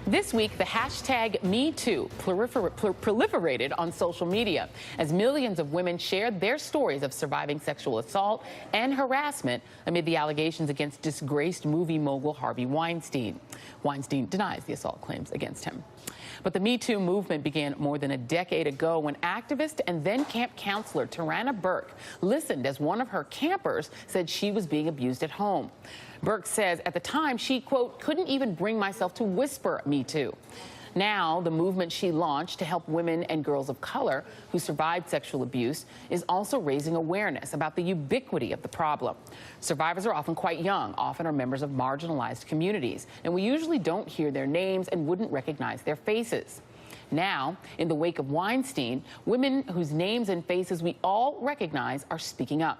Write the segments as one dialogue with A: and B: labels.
A: This week, the hashtag #MeToo proliferated on social media as millions of women shared their stories of surviving sexual assault and harassment amid the allegations against disgraced movie mogul Harvey Weinstein. Weinstein denies the assault claims against him. But the #MeToo movement began more than a decade ago when activist and then camp counselor Tarana Burke listened as one of her campers said she was being abused at home. Burke says at the time she, quote, couldn't even bring myself to whisper "Me Too." Now, the movement she launched to help women and girls of color who survived sexual abuse is also raising awareness about the ubiquity of the problem. Survivors are often quite young, often are members of marginalized communities, and we usually don't hear their names and wouldn't recognize their faces. Now, in the wake of Weinstein, women whose names and faces we all recognize are speaking up.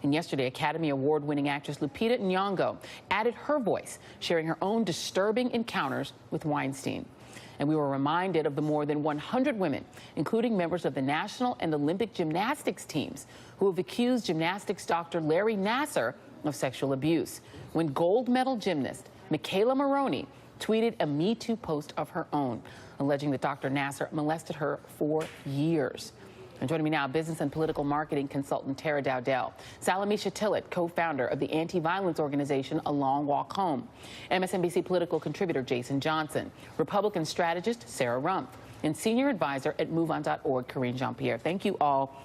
A: And yesterday, Academy Award-winning actress Lupita Nyong'o added her voice, sharing her own disturbing encounters with Weinstein. And we were reminded of the more than 100 women, including members of the national and Olympic gymnastics teams, who have accused gymnastics doctor Larry Nassar of sexual abuse, when gold medal gymnast Michaela Maroney tweeted a Me Too post of her own, alleging that Dr. Nassar molested her for years. And joining me now, business and political marketing consultant Tara Dowdell, Salamishah Tillet, co-founder of the anti-violence organization A Long Walk Home, MSNBC political contributor Jason Johnson, Republican strategist Sarah Rumpf, and senior advisor at MoveOn.org, Karine Jean-Pierre. Thank you all.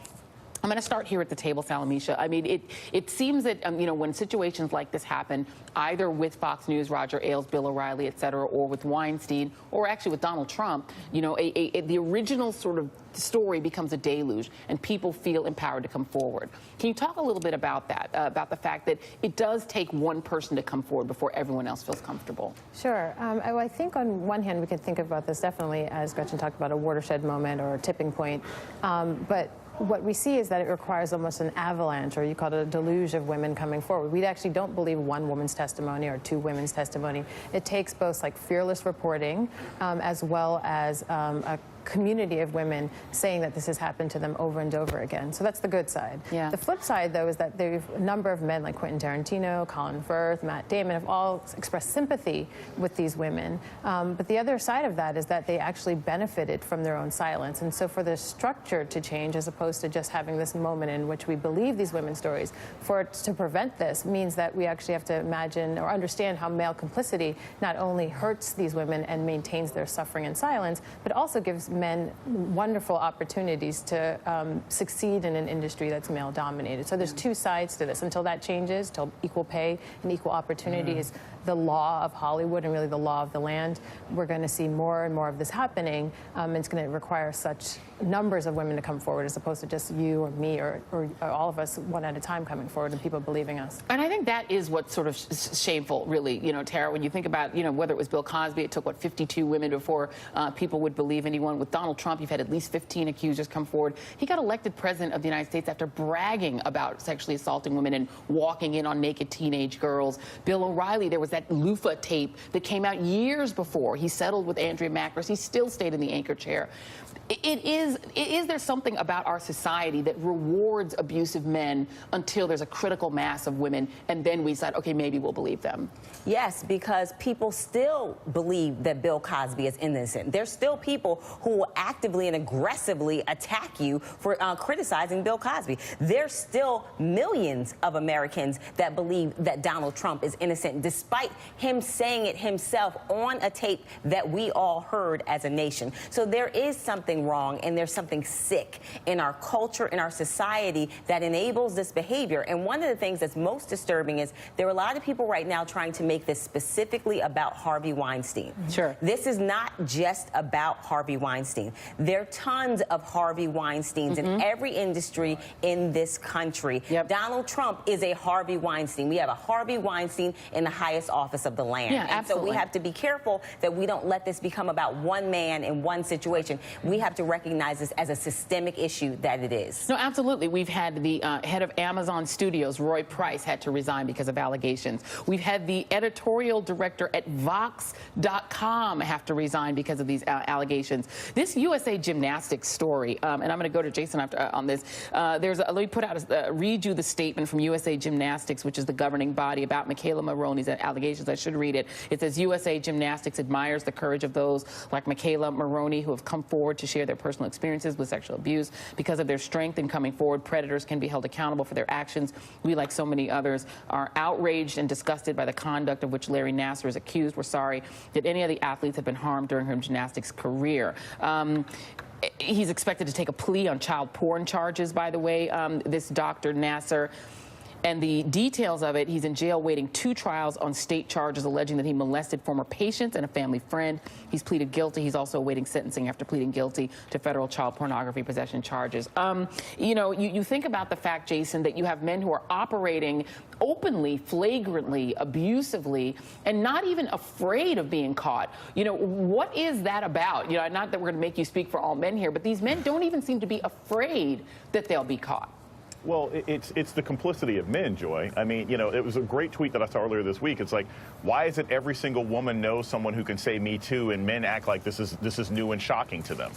A: I'm going to start here at the table, Salamishah. I mean, it seems that, when situations like this happen, either with Fox News, Roger Ailes, Bill O'Reilly, et cetera, or with Weinstein, or actually with Donald Trump, the original sort of story becomes a deluge, and people feel empowered to come forward. Can you talk a little bit about that, about the fact that it does take one person to come forward before everyone else feels comfortable?
B: Sure. Well, I think on one hand, we can think about this definitely, as Gretchen talked about, a watershed moment or a tipping point. But what we see is that it requires almost an avalanche, or you call it a deluge, of women coming forward. We actually don't believe one woman's testimony or two women's testimony. It takes both fearless reporting as well as a community of women saying that this has happened to them over and over again. So that's the good side.
A: Yeah.
B: The flip side, though, is that there are a number of men like Quentin Tarantino, Colin Firth, Matt Damon have all expressed sympathy with these women. But the other side of that is that they actually benefited from their own silence. And so for the structure to change, as opposed to just having this moment in which we believe these women's stories, for it to prevent this means that we actually have to imagine or understand how male complicity not only hurts these women and maintains their suffering in silence, but also gives men wonderful opportunities to succeed in an industry that's male-dominated. So there's two sides to this. Until that changes, till equal pay and equal opportunity is the law of Hollywood and really the law of the land, we're going to see more and more of this happening. And it's going to require such numbers of women to come forward, as opposed to just you or me or all of us one at a time coming forward and people believing us.
A: And I think that is what's sort of shameful, really, Tara, when you think about, whether it was Bill Cosby, it took, 52 women before people would believe anyone. With Donald Trump, you've had at least 15 accusers come forward. He got elected president of the United States after bragging about sexually assaulting women and walking in on naked teenage girls. Bill O'Reilly, there was that loofah tape that came out years before he settled with Andrea Macris. He still stayed in the anchor chair. Is there something about our society that rewards abusive men until there's a critical mass of women, and then we decide, okay, maybe we'll believe them?
C: Yes, because people still believe that Bill Cosby is innocent. There's still people who will actively and aggressively attack you for criticizing Bill Cosby. There's still millions of Americans that believe that Donald Trump is innocent, despite him saying it himself on a tape that we all heard as a nation. So there is something wrong, and there's something sick in our culture, in our society, that enables this behavior. And one of the things that's most disturbing is there are a lot of people right now trying to make this specifically about Harvey Weinstein.
A: Sure.
C: This is not just about Harvey Weinstein. There are tons of Harvey Weinsteins in every industry in this country.
A: Yep.
C: Donald Trump is a Harvey Weinstein. We have a Harvey Weinstein in the highest office of the land.
A: Yeah,
C: and
A: absolutely.
C: so we have to be careful that we don't let this become about one man in one situation. We have to recognize this as a systemic issue that it is.
A: No, absolutely. We've had the head of Amazon Studios, Roy Price, had to resign because of allegations. We've had the editorial director at Vox.com have to resign because of these allegations. This USA Gymnastics story, and I'm going to go to Jason after on this. Let me read you the statement from USA Gymnastics, which is the governing body, about Michaela Maroney's allegations. I should read it. It says, USA Gymnastics admires the courage of those like Michaela Maroney who have come forward to share their personal experiences with sexual abuse. Because of their strength in coming forward, predators can be held accountable for their actions. We, like so many others, are outraged and disgusted by the conduct of which Larry Nassar is accused. We're sorry that any of the athletes have been harmed during her gymnastics career. He's expected to take a plea on child porn charges, by the way, this Dr. Nassar. And the details of it, he's in jail waiting 2 trials on state charges alleging that he molested former patients and a family friend. He's pleaded guilty. He's also awaiting sentencing after pleading guilty to federal child pornography possession charges. You know, you think about the fact, Jason, that you have men who are operating openly, flagrantly, abusively, and not even afraid of being caught. You know, what is that about? You know, not that we're going to make you speak for all men here, but these men don't even seem to be afraid that they'll be caught.
D: Well, it's the complicity of men, Joy. I mean, you know, it was a great tweet that I saw earlier this week. It's like, why is it every single woman knows someone who can say me too, and men act like this is new and shocking to them?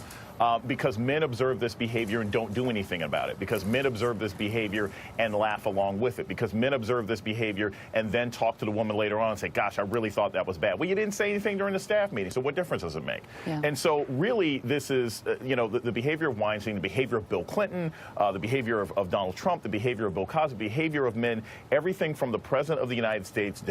D: Because men observe this behavior and don't do anything about it. Because men observe this behavior and laugh along with it. Because men observe this behavior and then talk to the woman later on and say, gosh, I really thought that was bad. Well, you didn't say anything during the staff meeting, so what difference does it make? Yeah. And so really this is, you know, the behavior of Weinstein, the behavior of Bill Clinton, the behavior of Donald Trump, the behavior of Bill Cosby, the behavior of men, everything from the President of the United States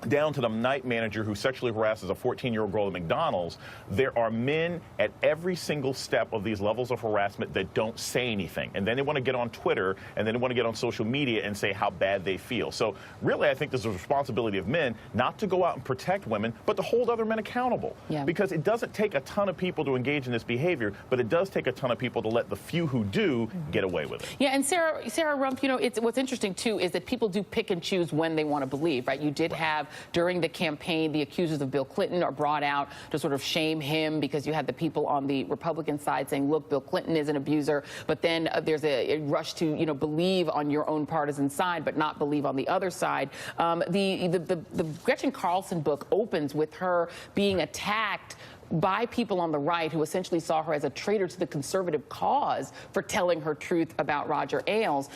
D: down to the night manager who sexually harasses a 14-year-old girl at McDonald's. There are men at every single step of these levels of harassment that don't say anything. And then they want to get on Twitter and then they want to get on social media and say how bad they feel. So really, I think there's a responsibility of men not to go out and protect women, but to hold other men accountable. Yeah. Because it doesn't take a ton of people to engage in this behavior, but it does take a ton of people to let the few who do get away with it.
A: Yeah, and Sarah Rumpf, you know, what's interesting, too, is that people do pick and choose when they want to believe, right? You did have, during the campaign, the accusers of Bill Clinton are brought out to sort of shame him, because you had the people on the Republican side saying, look, Bill Clinton is an abuser, but then there's a rush to, you know, believe on your own partisan side, but not believe on the other side. The Gretchen Carlson book opens with her being attacked by people on the right who essentially saw her as a traitor to the conservative cause for telling her truth about Roger Ailes.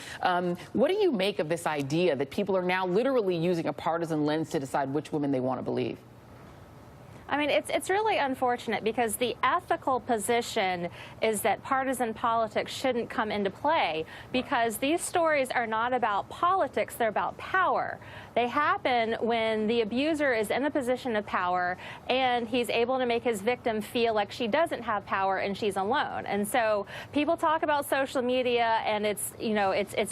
A: What do you make of this idea that people are now literally using a partisan lens to decide which women they want to believe?
E: I mean, it's really unfortunate, because the ethical position is that partisan politics shouldn't come into play, because these stories are not about politics, they're about power. They happen when the abuser is in a position of power and he's able to make his victim feel like she doesn't have power and she's alone. And so people talk about social media and its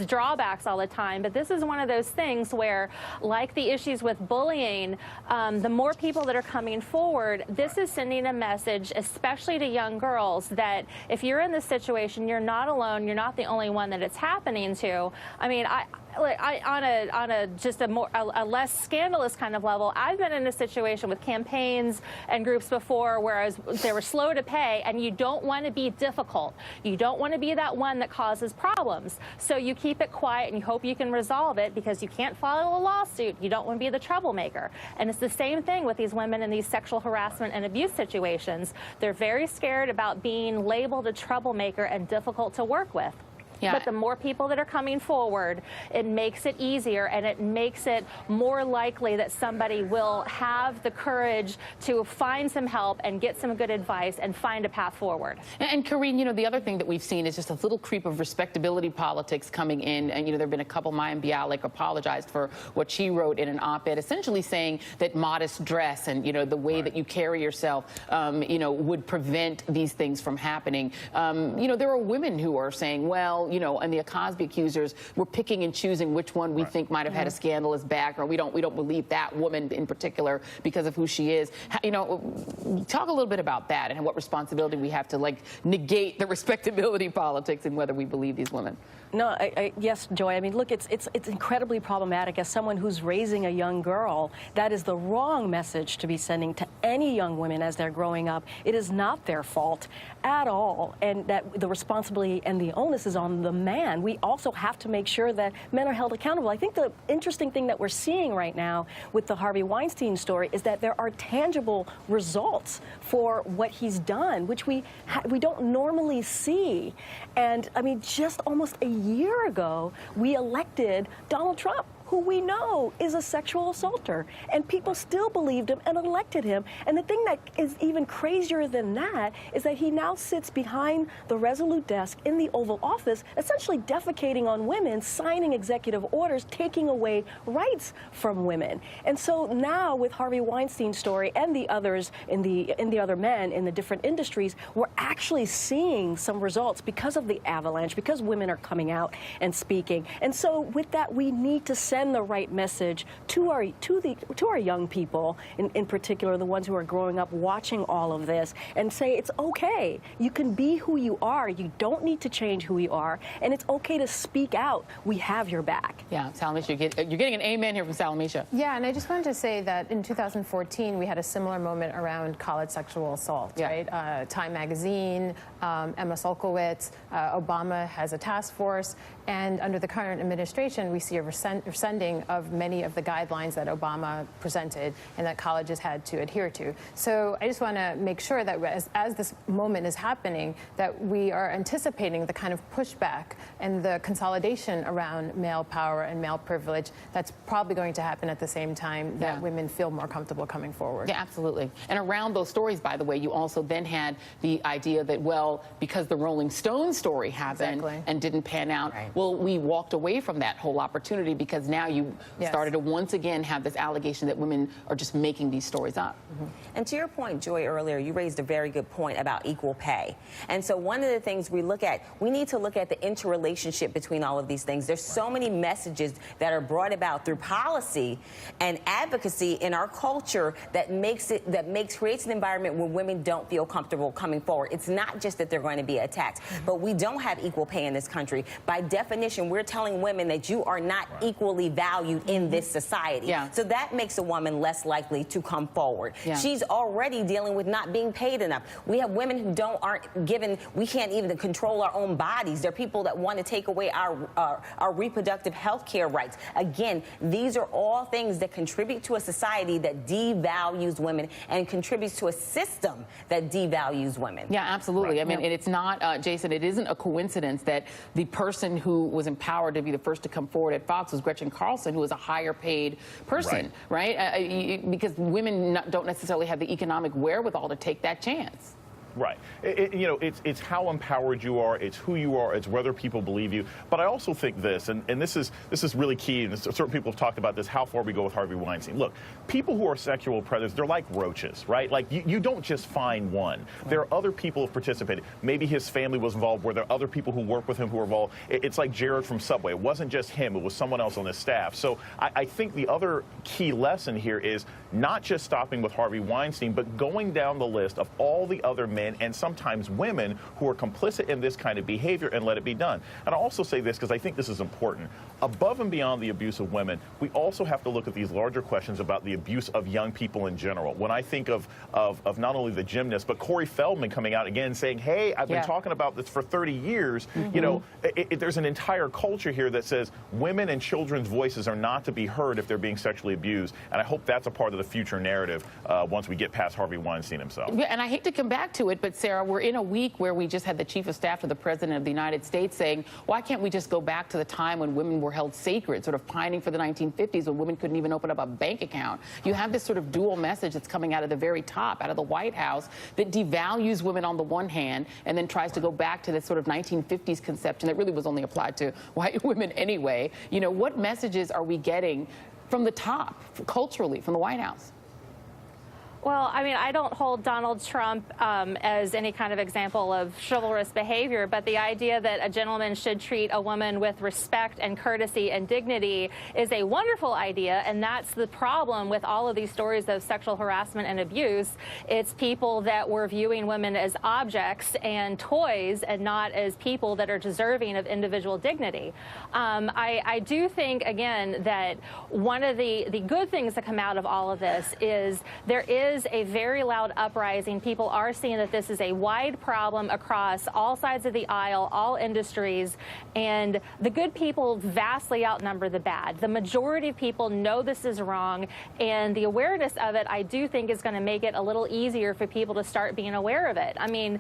E: drawbacks all the time, but this is one of those things where, like the issues with bullying, the more people that are coming forward, this is sending a message, especially to young girls, that if you're in this situation, you're not alone, you're not the only one that it's happening to. I mean, on a less scandalous kind of level, I've been in a situation with campaigns and groups before where they were slow to pay, and you don't want to be difficult. You don't want to be that one that causes problems. So you keep it quiet and you hope you can resolve it, because you can't file a lawsuit. You don't want to be the troublemaker. And it's the same thing with these women in these sexual harassment and abuse situations. They're very scared about being labeled a troublemaker and difficult to work with. Yeah. But the more people that are coming forward, it makes it easier, and it makes it more likely that somebody will have the courage to find some help and get some good advice and find a path forward.
A: And Karine, you know, the other thing that we've seen is just a little creep of respectability politics coming in. And, you know, there have been a couple. Mayim Bialik apologized for what she wrote in an op-ed, essentially saying that modest dress and, you know, the way that you carry yourself, you know, would prevent these things from happening. You know, there are women who are saying, well, you know, and the Cosby accusers, we're picking and choosing which one we think might have had a scandalous background. We don't believe that woman in particular because of who she is. You know, talk a little bit about that and what responsibility we have to, like, negate the respectability politics and whether we believe these women.
F: No, yes, Joy. I mean, look, it's incredibly problematic. As someone who's raising a young girl, that is the wrong message to be sending to any young women as they're growing up. It is not their fault at all, and that the responsibility and the onus is on the man. We also have to make sure that men are held accountable. I think the interesting thing that we're seeing right now with the Harvey Weinstein story is that there are tangible results for what he's done, which we don't normally see. And I mean, just almost a year ago, we elected Donald Trump, who we know is a sexual assaulter, and people still believed him and elected him. And the thing that is even crazier than that is that he now sits behind the Resolute desk in the Oval Office, essentially defecating on women, signing executive orders, taking away rights from women. And so now with Harvey Weinstein's story and the others in the other men in the different industries, we're actually seeing some results because of the avalanche, because women are coming out and speaking. And so with that, we need to send the right message to our young people, in particular the ones who are growing up watching all of this, and say it's okay. You can be who you are. You don't need to change who you are, and it's okay to speak out. We have your back. Yeah,
A: Salamishah, you're getting an amen here from Salamishah.
B: Yeah, and I just wanted to say that in 2014 we had a similar moment around college sexual assault. Right? Time Magazine, Emma Solkowitz, Obama has a task force, and under the current administration we see a rescinding of many of the guidelines that Obama presented and that colleges had to adhere to. So I just want to make sure that as this moment is happening, that we are anticipating the kind of pushback and the consolidation around male power and male privilege that's probably going to happen at the same time that women feel more comfortable coming forward.
A: Yeah, absolutely. And around those stories, by the way, you also then had the idea that, well, because the Rolling Stone story happened and didn't pan out, well, we walked away from that whole opportunity because now you started to once again have this allegation that women are just making these stories up.
C: And to your point, Joy, earlier, you raised a very good point about equal pay. And so one of the things we need to look at the interrelationship between all of these things. There's so many messages that are brought about through policy and advocacy in our culture that creates an environment where women don't feel comfortable coming forward. It's not just that they're going to be attacked, but we don't have equal pay in this country. By definition, we're telling women that you are not equally valued in this society. So that makes a woman less likely to come forward. She's already dealing with not being paid enough. We have women who aren't given, we can't even control our own bodies. There are people that want to take away our reproductive health care rights. Again, these are all things that contribute to a society that devalues women and contributes to a system that devalues women.
A: Yeah, absolutely. I mean, and it's not, Jason, it isn't a coincidence that the person who was empowered to be the first to come forward at Fox was Gretchen Carlson, who was a higher paid person, right? Because women don't necessarily have the economic wherewithal to take that chance.
D: Right. It's how empowered you are. It's who you are. It's whether people believe you. But I also think this, and this is really key, and certain people have talked about this, how far we go with Harvey Weinstein. Look, people who are sexual predators, they're like roaches, right? Like, you don't just find one. There are other people who have participated. Maybe his family was involved, where there are other people who work with him who are involved. It's like Jared from Subway. It wasn't just him. It was someone else on his staff. So I think the other key lesson here is not just stopping with Harvey Weinstein, but going down the list of all the other men and sometimes women who are complicit in this kind of behavior and let it be done. And I'll also say this because I think this is important. Above and beyond the abuse of women, we also have to look at these larger questions about the abuse of young people in general. When I think of not only the gymnast, but Corey Feldman coming out again saying, hey, I've been talking about this for 30 years. You know, there's an entire culture here that says women and children's voices are not to be heard if they're being sexually abused. And I hope that's a part of the future narrative once we get past Harvey Weinstein himself.
A: Yeah, and I hate to come back to it, but Sarah, we're in a week where we just had the Chief of Staff to the President of the United States saying, why can't we just go back to the time when women were held sacred, sort of pining for the 1950s when women couldn't even open up a bank account? You have this sort of dual message that's coming out of the very top, out of the White House, that devalues women on the one hand and then tries to go back to this sort of 1950s conception that really was only applied to white women anyway. You know, what messages are we getting from the top, culturally, from the White House?
E: Well, I mean, I don't hold Donald Trump as any kind of example of chivalrous behavior, but the idea that a gentleman should treat a woman with respect and courtesy and dignity is a wonderful idea, and that's the problem with all of these stories of sexual harassment and abuse. It's people that were viewing women as objects and toys and not as people that are deserving of individual dignity. I do think, again, that one of the good things that come out of all of this is there is a very loud uprising. People are seeing that this is a wide problem across all sides of the aisle, all industries, and the good people vastly outnumber the bad. The majority of people know this is wrong, and the awareness of it, I do think, is going to make it a little easier for people to start being aware of it. I mean,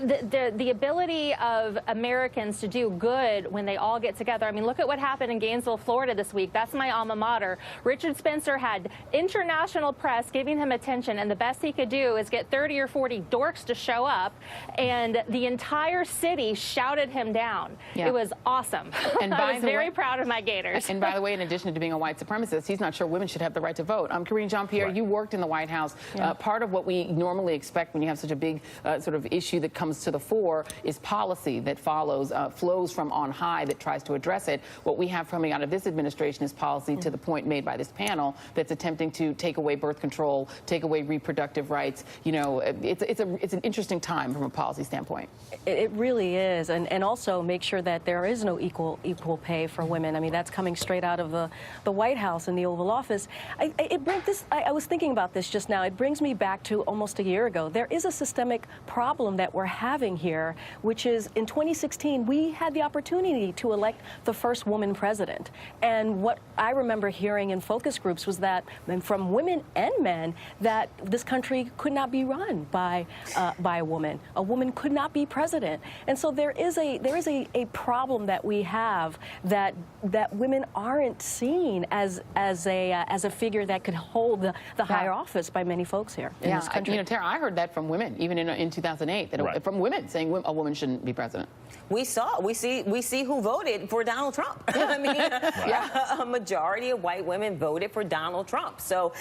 E: the ability of Americans to do good when they all get together. I mean, look at what happened in Gainesville, Florida this week. That's my alma mater. Richard Spencer had international press giving him attention, and the best he could do is get 30 or 40 dorks to show up, and the entire city shouted him down. Yeah. It was awesome. And I was very proud of my Gators.
A: And by the way, in addition to being a white supremacist, he's not sure women should have the right to vote. Karine Jean-Pierre, you worked in the White House. Yeah. Part of what we normally expect when you have such a big sort of issue that comes to the fore is policy that flows from on high that tries to address it. What we have coming out of this administration is policy to the point made by this panel that's attempting to take away birth control, take away reproductive rights. You know, it's an interesting time from a policy standpoint.
F: It really is, and also make sure that there is no equal pay for women. I mean, that's coming straight out of the White House and the Oval Office. I was thinking about this just now. It brings me back to almost a year ago. There is a systemic problem that we're having here, which is in 2016 we had the opportunity to elect the first woman president, and what I remember hearing in focus groups was that, and from women and men, that this country could not be run by a woman. A woman could not be president, and so there is a problem that we have that women aren't seen as a figure that could hold the higher office by many folks here in this country.
A: You know, Tara, I heard that from women, even in 2008, that from women saying a woman shouldn't be president.
C: We see who voted for Donald Trump. I mean, a majority of white women voted for Donald Trump. So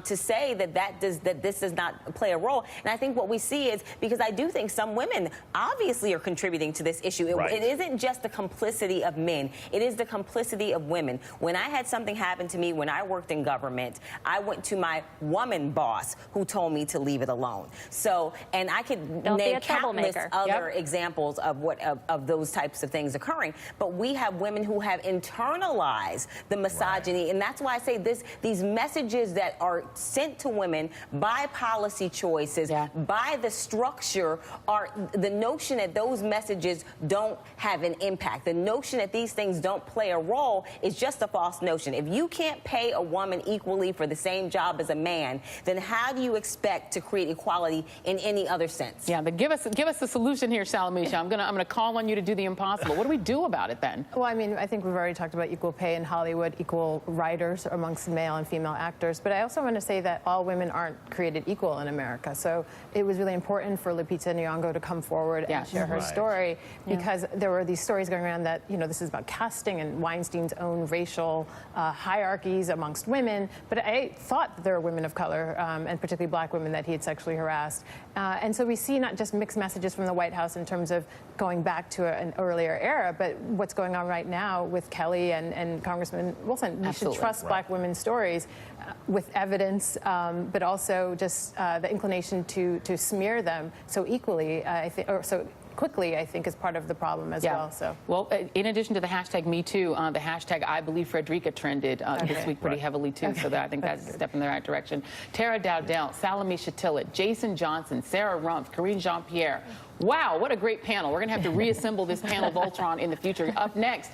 C: to say that this does not play a role, and I think what we see is, because I do think some women obviously are contributing to this issue. It isn't just the complicity of men; it is the complicity of women. When I had something happen to me when I worked in government, I went to my woman boss who told me to leave it alone. So, and I could name countless other examples of those types of things occurring. But we have women who have internalized the misogyny, and that's why I say these messages that are sent to women by policy choices, by the structure, are the notion that those messages don't have an impact. The notion that these things don't play a role is just a false notion. If you can't pay a woman equally for the same job as a man, then how do you expect to create equality in any other sense?
A: Yeah, but give us the solution here, Salamishah. I'm gonna call on you to do the impossible. What do we do about it then?
B: Well, I mean, I think we've already talked about equal pay in Hollywood, equal writers amongst male and female actors, but I also want to say that all women aren't created equal in America. So it was really important for Lupita Nyong'o to come forward and share her story, because there were these stories going around that, you know, this is about casting and Weinstein's own racial hierarchies amongst women. But I thought that there were women of color, and particularly black women, that he had sexually harassed. And so we see not just mixed messages from the White House in terms of going back to an earlier era, but what's going on right now with Kelly and Congressman Wilson. We should trust black women's stories with evidence, but also just the inclination to smear them so equally, I think, or so quickly, I think, is part of the problem as well. So,
A: well, in addition to the hashtag #MeToo, the hashtag I Believe Frederica trended this week pretty heavily too. So I think that's a step in the right direction. Tara Dowdell, Salamishah Tillet, Jason Johnson, Sarah Rumpf, Karine Jean-Pierre. Wow, what a great panel. We're going to have to reassemble this panel Voltron in the future. Up next.